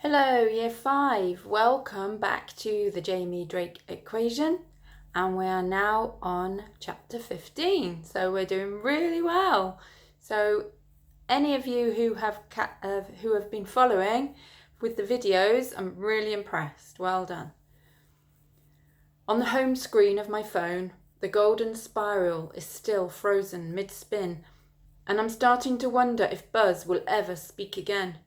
Hello, Year 5. Welcome back to the Jamie Drake equation. And we are now on chapter 15. So we're doing really well. So any of you who have been following with the videos, I'm really impressed. Well done. On the home screen of my phone, the golden spiral is still frozen mid-spin, and I'm starting to wonder if Buzz will ever speak again.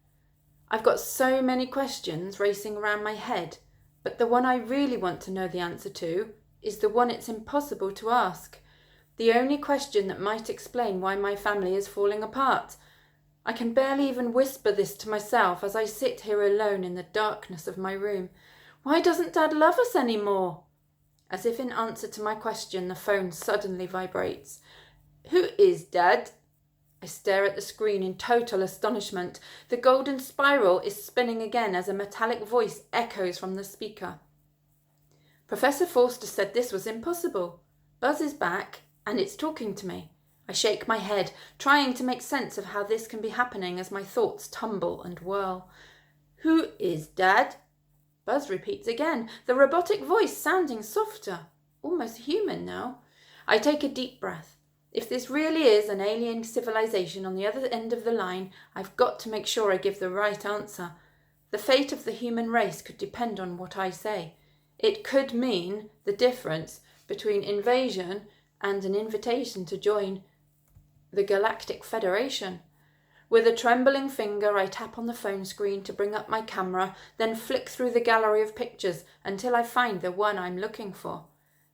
I've got so many questions racing around my head, but the one I really want to know the answer to is the one it's impossible to ask. The only question that might explain why my family is falling apart. I can barely even whisper this to myself as I sit here alone in the darkness of my room. Why doesn't Dad love us anymore? As if in answer to my question, the phone suddenly vibrates. Who is Dad? I stare at the screen in total astonishment. The golden spiral is spinning again as a metallic voice echoes from the speaker. Professor Forster said this was impossible. Buzz is back, and it's talking to me. I shake my head, trying to make sense of how this can be happening as my thoughts tumble and whirl. Who is Dad? Buzz repeats again, the robotic voice sounding softer, almost human now. I take a deep breath. If this really is an alien civilization on the other end of the line, I've got to make sure I give the right answer. The fate of the human race could depend on what I say. It could mean the difference between invasion and an invitation to join the Galactic Federation. With a trembling finger, I tap on the phone screen to bring up my camera, then flick through the gallery of pictures until I find the one I'm looking for.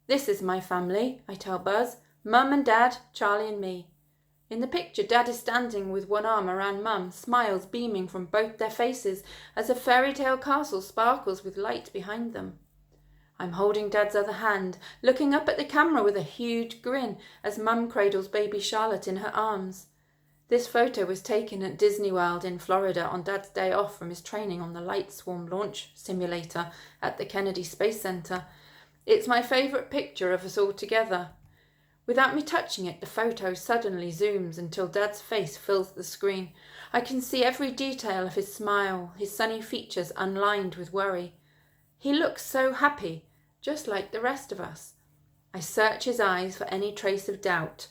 This is my family, I tell Buzz. Mum and Dad, Charlie and me. In the picture, Dad is standing with one arm around Mum, smiles beaming from both their faces as a fairy tale castle sparkles with light behind them. I'm holding Dad's other hand, looking up at the camera with a huge grin as Mum cradles baby Charlotte in her arms. This photo was taken at Disney World in Florida on Dad's day off from his training on the Light Swarm launch simulator at the Kennedy Space Center. It's my favourite picture of us all together. Without me touching it, the photo suddenly zooms until Dad's face fills the screen. I can see every detail of his smile, his sunny features unlined with worry. He looks so happy, just like the rest of us. I search his eyes for any trace of doubt,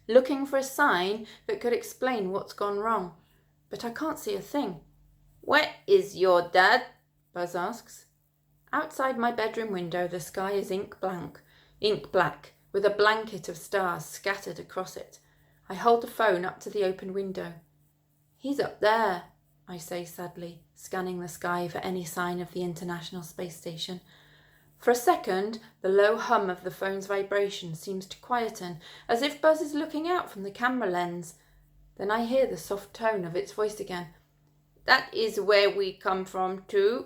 looking for a sign that could explain what's gone wrong. But I can't see a thing. Where is your Dad? Buzz asks. Outside my bedroom window, the sky is ink black, with a blanket of stars scattered across it. I hold the phone up to the open window. He's up there, I say sadly, scanning the sky for any sign of the International Space Station. For a second, the low hum of the phone's vibration seems to quieten, as if Buzz is looking out from the camera lens. Then I hear the soft tone of its voice again. That is where we come from too.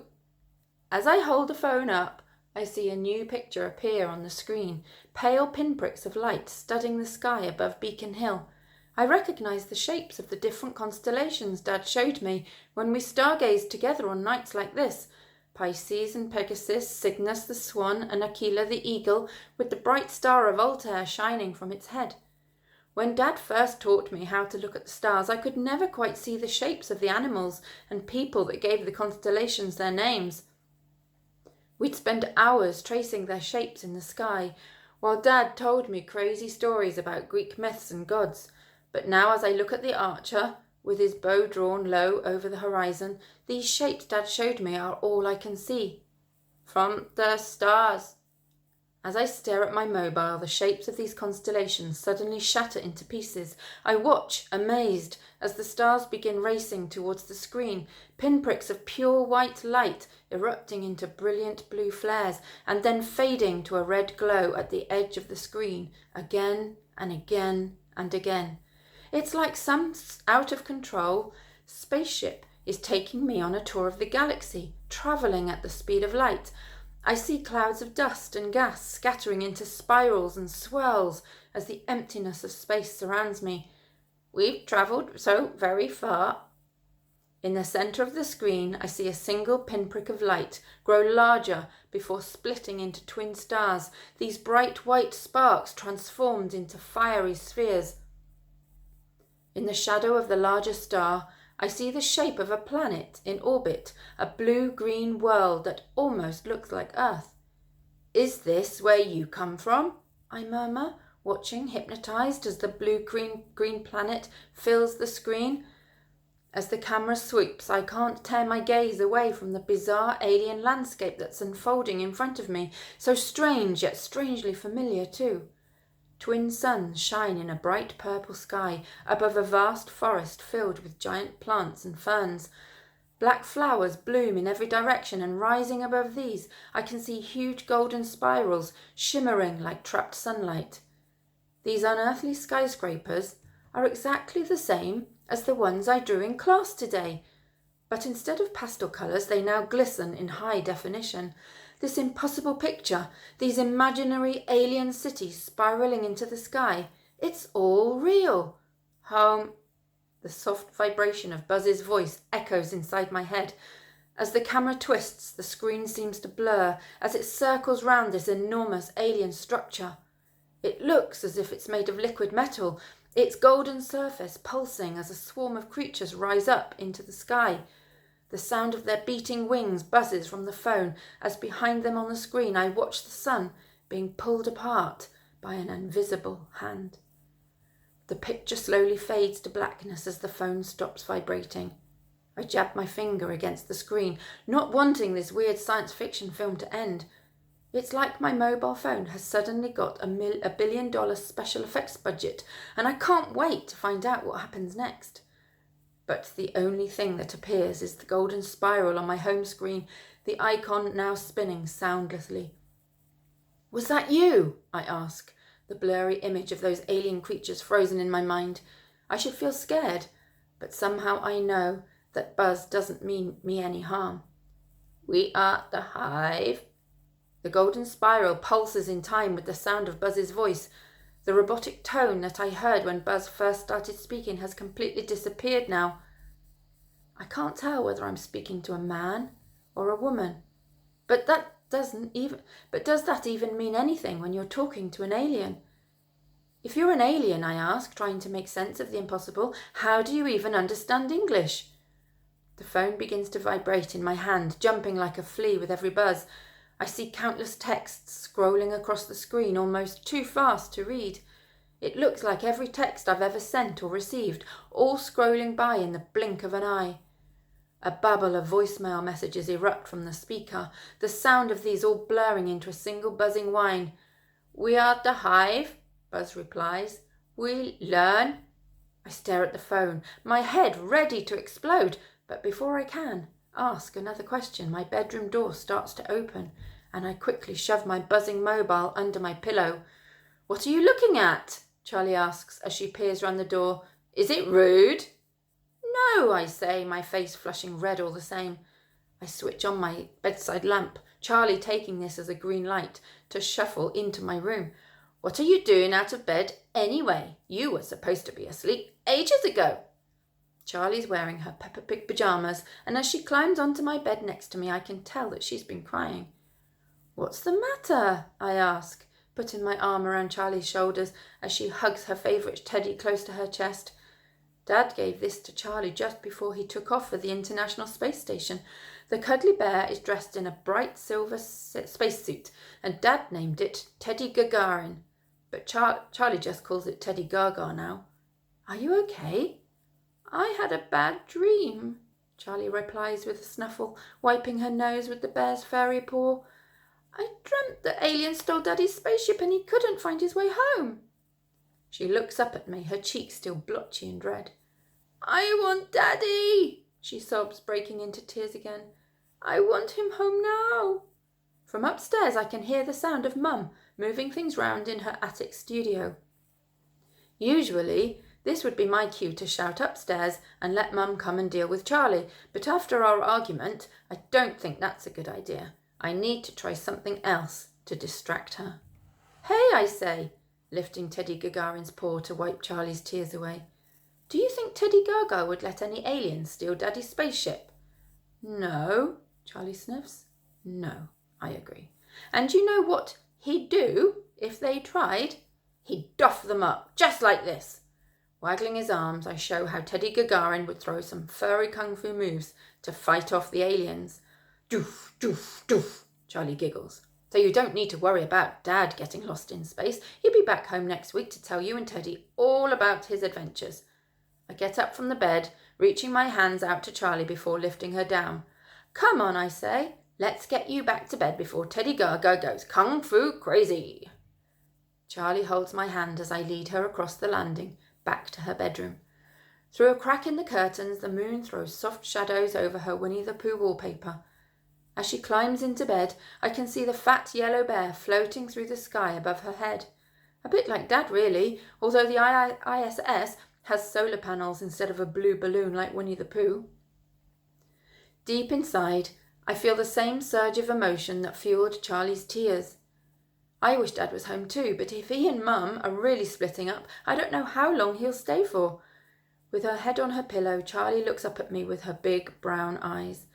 As I hold the phone up, I see a new picture appear on the screen, pale pinpricks of light studding the sky above Beacon Hill. I recognize the shapes of the different constellations Dad showed me when we stargazed together on nights like this. Pisces and Pegasus, Cygnus the Swan, and Aquila the Eagle, with the bright star of Voltaire shining from its head. When Dad first taught me how to look at the stars, I could never quite see the shapes of the animals and people that gave the constellations their names. We'd spend hours tracing their shapes in the sky, while Dad told me crazy stories about Greek myths and gods. But now as I look at the archer, with his bow drawn low over the horizon, these shapes Dad showed me are all I can see. From the stars. As I stare at my mobile, the shapes of these constellations suddenly shatter into pieces. I watch, amazed, as the stars begin racing towards the screen, pinpricks of pure white light erupting into brilliant blue flares, and then fading to a red glow at the edge of the screen, again and again and again. It's like some out-of-control spaceship is taking me on a tour of the galaxy, travelling at the speed of light. I see clouds of dust and gas scattering into spirals and swirls as the emptiness of space surrounds me. We've travelled so very far. In the centre of the screen, I see a single pinprick of light grow larger before splitting into twin stars, these bright white sparks transformed into fiery spheres. In the shadow of the larger star, I see the shape of a planet in orbit, a blue-green world that almost looks like Earth. Is this where you come from? I murmur, watching, hypnotized as the blue-green planet fills the screen. As the camera swoops, I can't tear my gaze away from the bizarre alien landscape that's unfolding in front of me, so strange yet strangely familiar too. Twin suns shine in a bright purple sky above a vast forest filled with giant plants and ferns. Black flowers bloom in every direction, and rising above these, I can see huge golden spirals shimmering like trapped sunlight. These unearthly skyscrapers are exactly the same as the ones I drew in class today, but instead of pastel colours, they now glisten in high definition. This impossible picture, these imaginary alien cities spiralling into the sky, it's all real. Home. The soft vibration of Buzz's voice echoes inside my head. As the camera twists, the screen seems to blur as it circles round this enormous alien structure. It looks as if it's made of liquid metal, its golden surface pulsing as a swarm of creatures rise up into the sky. The sound of their beating wings buzzes from the phone as behind them on the screen I watch the sun being pulled apart by an invisible hand. The picture slowly fades to blackness as the phone stops vibrating. I jab my finger against the screen, not wanting this weird science fiction film to end. It's like my mobile phone has suddenly got a $1 billion special effects budget, and I can't wait to find out what happens next. But the only thing that appears is the golden spiral on my home screen, the icon now spinning soundlessly. Was that you? I ask, the blurry image of those alien creatures frozen in my mind. I should feel scared, but somehow I know that Buzz doesn't mean me any harm. We are the Hive. The golden spiral pulses in time with the sound of Buzz's voice. The robotic tone that I heard when Buzz first started speaking has completely disappeared now. I can't tell whether I'm speaking to a man or a woman. But does that even mean anything when you're talking to an alien? If you're an alien, I ask, trying to make sense of the impossible, how do you even understand English? The phone begins to vibrate in my hand, jumping like a flea with every buzz. I see countless texts scrolling across the screen, almost too fast to read. It looks like every text I've ever sent or received, all scrolling by in the blink of an eye. A babble of voicemail messages erupt from the speaker, the sound of these all blurring into a single buzzing whine. We are the Hive, Buzz replies. We learn. I stare at the phone, my head ready to explode, but before I can ask another question, my bedroom door starts to open, and I quickly shove my buzzing mobile under my pillow. What are you looking at? Charlie asks as she peers round the door. Is it rude? No, I say, my face flushing red all the same. I switch on my bedside lamp, Charlie taking this as a green light to shuffle into my room. What are you doing out of bed anyway? You were supposed to be asleep ages ago. Charlie's wearing her Peppa Pig pyjamas, and as she climbs onto my bed next to me, I can tell that she's been crying. What's the matter? I ask, putting my arm around Charlie's shoulders as she hugs her favourite teddy close to her chest. Dad gave this to Charlie just before he took off for the International Space Station. The cuddly bear is dressed in a bright silver spacesuit, and Dad named it Teddy Gagarin. But Charlie just calls it Teddy Gaga now. Are you okay? I had a bad dream, Charlie replies with a snuffle, wiping her nose with the bear's furry paw. I dreamt the alien stole Daddy's spaceship and he couldn't find his way home. She looks up at me, her cheeks still blotchy and red. I want Daddy, she sobs, breaking into tears again. I want him home now. From upstairs I can hear the sound of Mum moving things round in her attic studio. Usually, this would be my cue to shout upstairs and let Mum come and deal with Charlie, but after our argument, I don't think that's a good idea. I need to try something else to distract her. Hey, I say, lifting Teddy Gagarin's paw to wipe Charlie's tears away. Do you think Teddy Gaga would let any aliens steal Daddy's spaceship? No, Charlie sniffs. No, I agree. And you know what he'd do if they tried? He'd doff them up, just like this. Waggling his arms, I show how Teddy Gagarin would throw some furry kung fu moves to fight off the aliens. Doof, doof, doof, Charlie giggles. So you don't need to worry about Dad getting lost in space. He'll be back home next week to tell you and Teddy all about his adventures. I get up from the bed, reaching my hands out to Charlie before lifting her down. Come on, I say. Let's get you back to bed before Teddy Gaga goes kung fu crazy. Charlie holds my hand as I lead her across the landing, back to her bedroom. Through a crack in the curtains, the moon throws soft shadows over her Winnie the Pooh wallpaper. As she climbs into bed, I can see the fat yellow bear floating through the sky above her head. A bit like Dad, really, although the ISS has solar panels instead of a blue balloon like Winnie the Pooh. Deep inside, I feel the same surge of emotion that fueled Charlie's tears. I wish Dad was home too, but if he and Mum are really splitting up, I don't know how long he'll stay for. With her head on her pillow, Charlie looks up at me with her big brown eyes.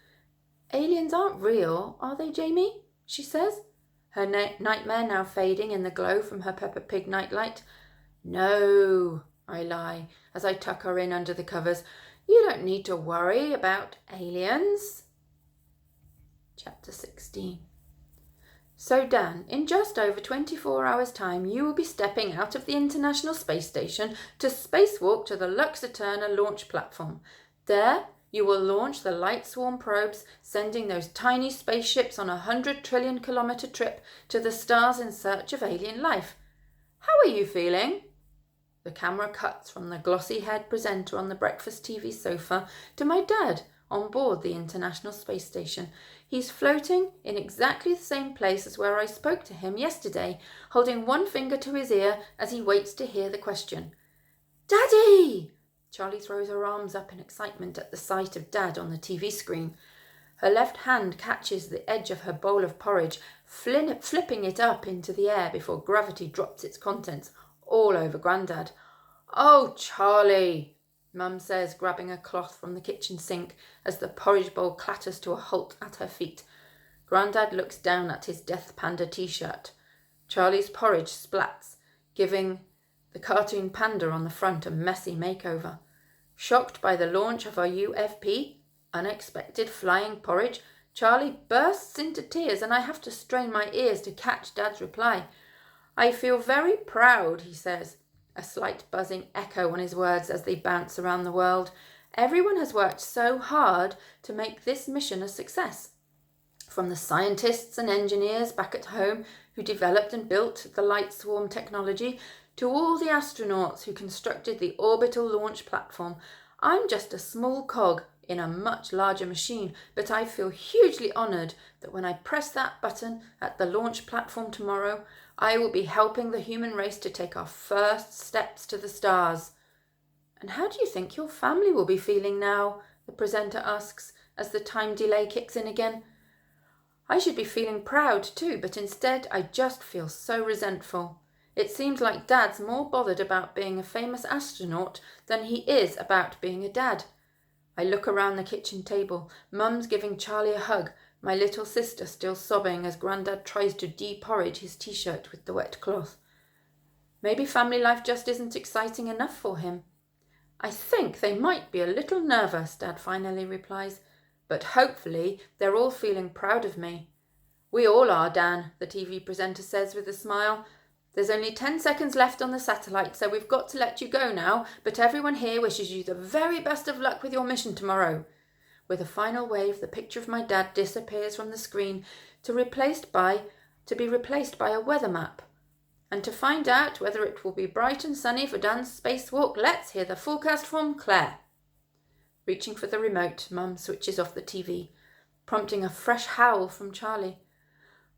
Aliens aren't real, are they, Jamie? She says, her nightmare now fading in the glow from her Peppa Pig nightlight. No, I lie, as I tuck her in under the covers. You don't need to worry about aliens. Chapter 16. So, Dan, in just over 24 hours' time, you will be stepping out of the International Space Station to spacewalk to the Lux Eterna launch platform. There, you will launch the Light Swarm probes, sending those tiny spaceships on a 100 trillion kilometre trip to the stars in search of alien life. How are you feeling? The camera cuts from the glossy-haired presenter on the breakfast TV sofa to my dad on board the International Space Station. He's floating in exactly the same place as where I spoke to him yesterday, holding one finger to his ear as he waits to hear the question. Daddy! Charlie throws her arms up in excitement at the sight of Dad on the TV screen. Her left hand catches the edge of her bowl of porridge, flipping it up into the air before gravity drops its contents all over Grandad. Oh, Charlie, Mum says, grabbing a cloth from the kitchen sink as the porridge bowl clatters to a halt at her feet. Grandad looks down at his Death Panda t-shirt. Charlie's porridge splats, giving the cartoon panda on the front a messy makeover. Shocked by the launch of our UFP, unexpected flying porridge, Charlie bursts into tears and I have to strain my ears to catch Dad's reply. I feel very proud, he says, a slight buzzing echo on his words as they bounce around the world. Everyone has worked so hard to make this mission a success. From the scientists and engineers back at home who developed and built the Light Swarm technology, to all the astronauts who constructed the orbital launch platform, I'm just a small cog in a much larger machine, but I feel hugely honoured that when I press that button at the launch platform tomorrow, I will be helping the human race to take our first steps to the stars. And how do you think your family will be feeling now? The presenter asks as the time delay kicks in again. I should be feeling proud too, but instead I just feel so resentful. It seems like Dad's more bothered about being a famous astronaut than he is about being a dad. I look around the kitchen table. Mum's giving Charlie a hug, my little sister still sobbing as Grandad tries to de-porridge his t-shirt with the wet cloth. Maybe family life just isn't exciting enough for him. I think they might be a little nervous, Dad finally replies, but hopefully they're all feeling proud of me. We all are, Dan, the TV presenter says with a smile. There's only 10 seconds left on the satellite, so we've got to let you go now, but everyone here wishes you the very best of luck with your mission tomorrow. With a final wave, the picture of my dad disappears from the screen to be replaced by a weather map. And to find out whether it will be bright and sunny for Dan's spacewalk, let's hear the forecast from Claire. Reaching for the remote, Mum switches off the TV, prompting a fresh howl from Charlie.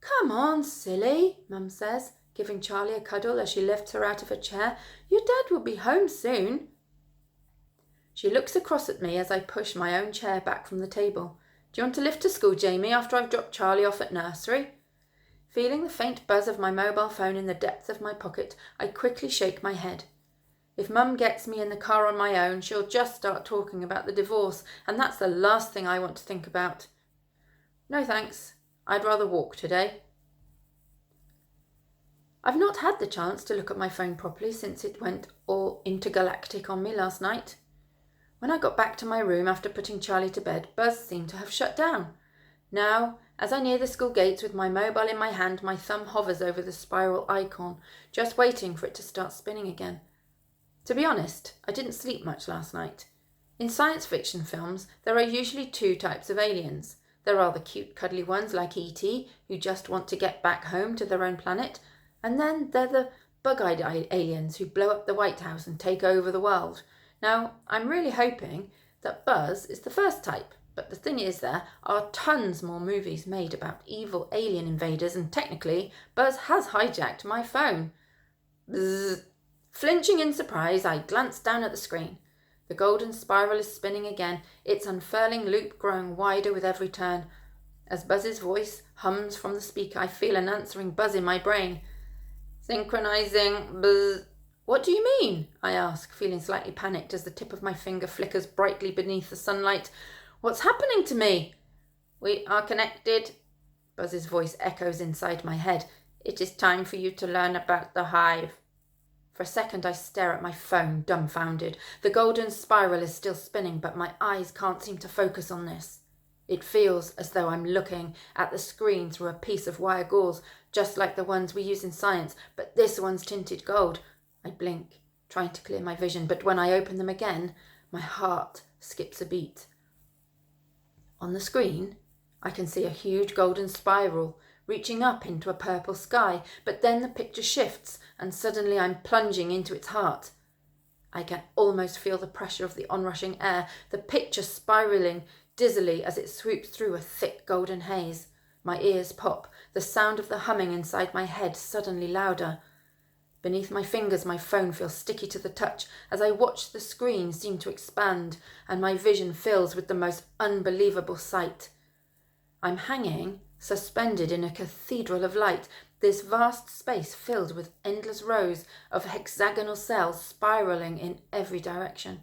Come on, silly, Mum says, giving Charlie a cuddle as she lifts her out of her chair. Your dad will be home soon. She looks across at me as I push my own chair back from the table. Do you want to lift to school, Jamie, after I've dropped Charlie off at nursery? Feeling the faint buzz of my mobile phone in the depths of my pocket, I quickly shake my head. If Mum gets me in the car on my own, she'll just start talking about the divorce, and that's the last thing I want to think about. No thanks. I'd rather walk today. I've not had the chance to look at my phone properly since it went all intergalactic on me last night. When I got back to my room after putting Charlie to bed, Buzz seemed to have shut down. Now, as I near the school gates with my mobile in my hand, my thumb hovers over the spiral icon, just waiting for it to start spinning again. To be honest, I didn't sleep much last night. In science fiction films, there are usually two types of aliens. There are the cute, cuddly ones like E.T., who just want to get back home to their own planet, and then there are the bug-eyed aliens who blow up the White House and take over the world. Now, I'm really hoping that Buzz is the first type, but the thing is there are tons more movies made about evil alien invaders, and technically, Buzz has hijacked my phone. Bzzz. Flinching in surprise, I glanced down at the screen. The golden spiral is spinning again, its unfurling loop growing wider with every turn. As Buzz's voice hums from the speaker, I feel an answering buzz in my brain. Synchronizing, buzz. What do you mean? I ask, feeling slightly panicked as the tip of my finger flickers brightly beneath the sunlight. What's happening to me? We are connected, Buzz's voice echoes inside my head. It is time for you to learn about the hive. For a second I stare at my phone, dumbfounded. The golden spiral is still spinning, but my eyes can't seem to focus on this. It feels as though I'm looking at the screen through a piece of wire gauze, just like the ones we use in science, but this one's tinted gold. I blink, trying to clear my vision, but when I open them again, my heart skips a beat. On the screen, I can see a huge golden spiral reaching up into a purple sky, but then the picture shifts and suddenly I'm plunging into its heart. I can almost feel the pressure of the onrushing air, the picture spiraling dizzily as it swoops through a thick golden haze. My ears pop, the sound of the humming inside my head suddenly louder. Beneath my fingers, my phone feels sticky to the touch as I watch the screen seem to expand and my vision fills with the most unbelievable sight. I'm hanging, suspended in a cathedral of light, this vast space filled with endless rows of hexagonal cells spiraling in every direction.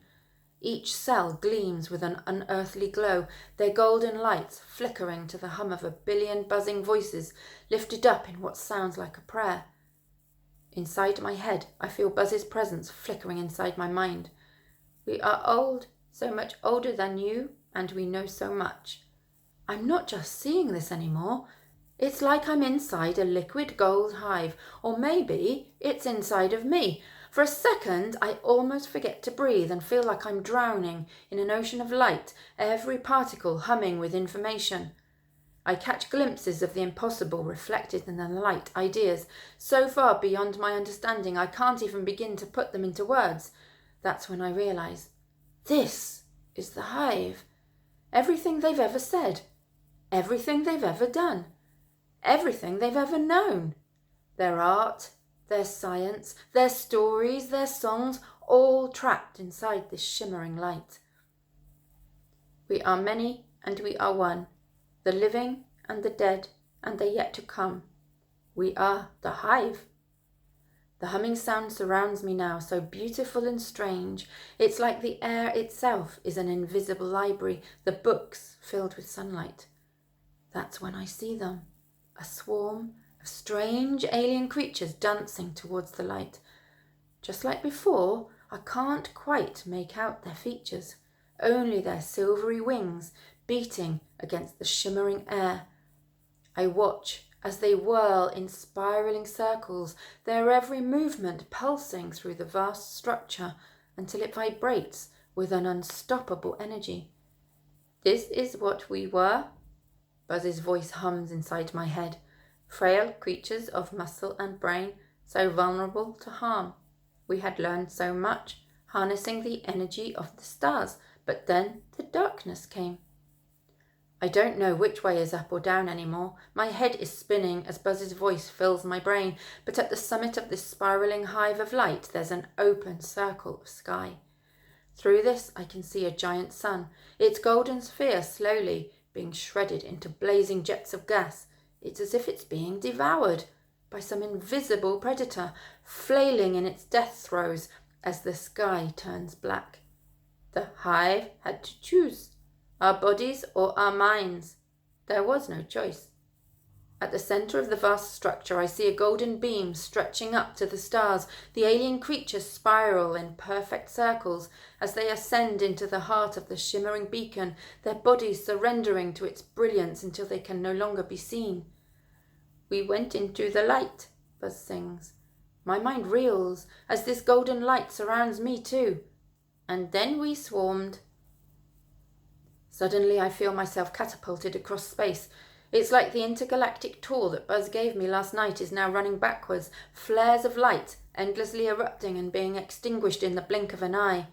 Each cell gleams with an unearthly glow, their golden lights flickering to the hum of a billion buzzing voices lifted up in what sounds like a prayer. Inside my head, I feel Buzz's presence flickering inside my mind. We are old, so much older than you, and we know so much. I'm not just seeing this anymore. It's like I'm inside a liquid gold hive, or maybe it's inside of me. For a second, I almost forget to breathe and feel like I'm drowning in an ocean of light, every particle humming with information. I catch glimpses of the impossible reflected in the light, ideas so far beyond my understanding I can't even begin to put them into words. That's when I realize, this is the hive. Everything they've ever said, everything they've ever done, everything they've ever known. Their art, their science, their stories, their songs, all trapped inside this shimmering light. We are many and we are one, the living and the dead and the yet to come. We are the hive. The humming sound surrounds me now, so beautiful and strange. It's like the air itself is an invisible library, the books filled with sunlight. That's when I see them, a swarm of strange alien creatures dancing towards the light. Just like before, I can't quite make out their features, only their silvery wings beating against the shimmering air. I watch as they whirl in spiraling circles, their every movement pulsing through the vast structure until it vibrates with an unstoppable energy. This is what we were, Buzz's voice hums inside my head. Frail creatures of muscle and brain, so vulnerable to harm. We had learned so much, harnessing the energy of the stars, but then the darkness came. I don't know which way is up or down anymore. My head is spinning as Buzz's voice fills my brain, but at the summit of this spiraling hive of light there's an open circle of sky. Through this I can see a giant sun, its golden sphere slowly being shredded into blazing jets of gas. It's as if it's being devoured by some invisible predator, flailing in its death throes as the sky turns black. The hive had to choose, our bodies or our minds. There was no choice. At the center of the vast structure, I see a golden beam stretching up to the stars. The alien creatures spiral in perfect circles as they ascend into the heart of the shimmering beacon, their bodies surrendering to its brilliance until they can no longer be seen. We went into the light, Buzz sings. My mind reels as this golden light surrounds me too. And then we swarmed. Suddenly I feel myself catapulted across space. It's like the intergalactic tour that Buzz gave me last night is now running backwards, flares of light endlessly erupting and being extinguished in the blink of an eye.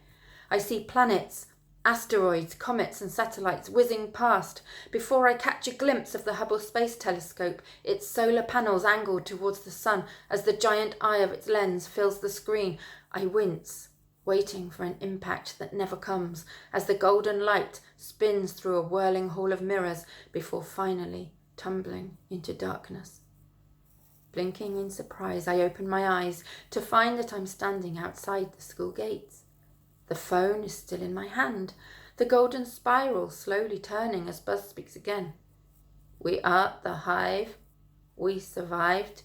I see planets, asteroids, comets and satellites whizzing past. Before I catch a glimpse of the Hubble Space Telescope, its solar panels angled towards the sun as the giant eye of its lens fills the screen, I wince, waiting for an impact that never comes, as the golden light spins through a whirling hall of mirrors before finally tumbling into darkness. Blinking in surprise, I open my eyes to find that I'm standing outside the school gates. The phone is still in my hand, the golden spiral slowly turning as Buzz speaks again. We are the hive. We survived.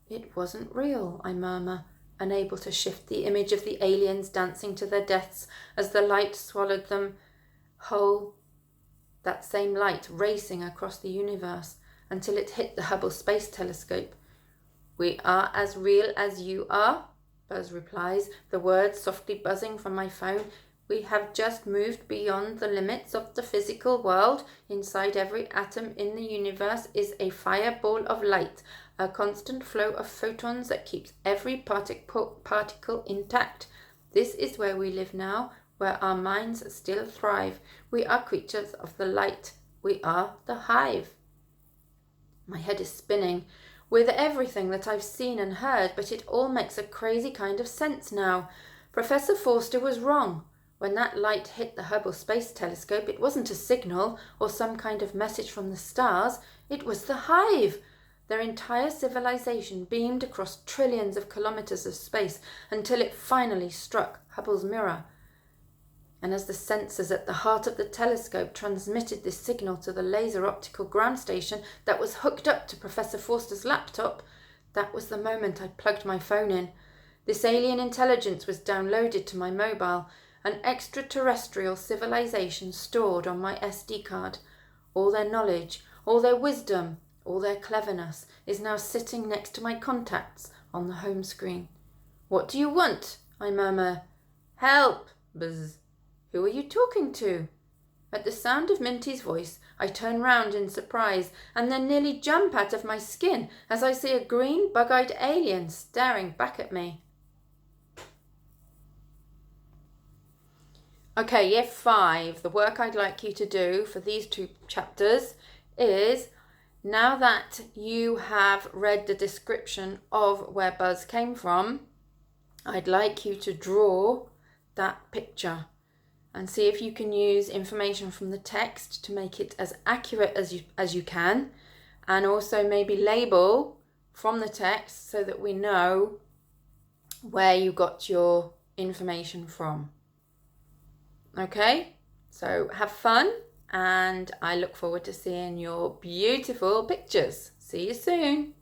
It wasn't real, I murmur, unable to shift the image of the aliens dancing to their deaths as the light swallowed them whole. That same light racing across the universe until it hit the Hubble Space Telescope. We are as real as you are, Buzz replies, the words softly buzzing from my phone. We have just moved beyond the limits of the physical world. Inside every atom in the universe is a fireball of light, a constant flow of photons that keeps every particle intact. This is where we live now, where our minds still thrive. We are creatures of the light. We are the hive. My head is spinning with everything that I've seen and heard, but it all makes a crazy kind of sense now. Professor Forster was wrong. When that light hit the Hubble Space Telescope, it wasn't a signal or some kind of message from the stars. It was the hive. Their entire civilization beamed across trillions of kilometers of space until it finally struck Hubble's mirror. And as the sensors at the heart of the telescope transmitted this signal to the laser optical ground station that was hooked up to Professor Forster's laptop, that was the moment I plugged my phone in. This alien intelligence was downloaded to my mobile, an extraterrestrial civilization stored on my SD card. All their knowledge, all their wisdom, all their cleverness is now sitting next to my contacts on the home screen. What do you want? I murmur. Help! Buzz. Who are you talking to? At the sound of Minty's voice, I turn round in surprise and then nearly jump out of my skin as I see a green, bug-eyed alien staring back at me. Okay, Year 5, the work I'd like you to do for these 2 chapters is, now that you have read the description of where Buzz came from, I'd like you to draw that picture and see if you can use information from the text to make it as accurate as you can, and also maybe label from the text so that we know where you got your information from. Okay, so have fun, and I look forward to seeing your beautiful pictures. See you soon.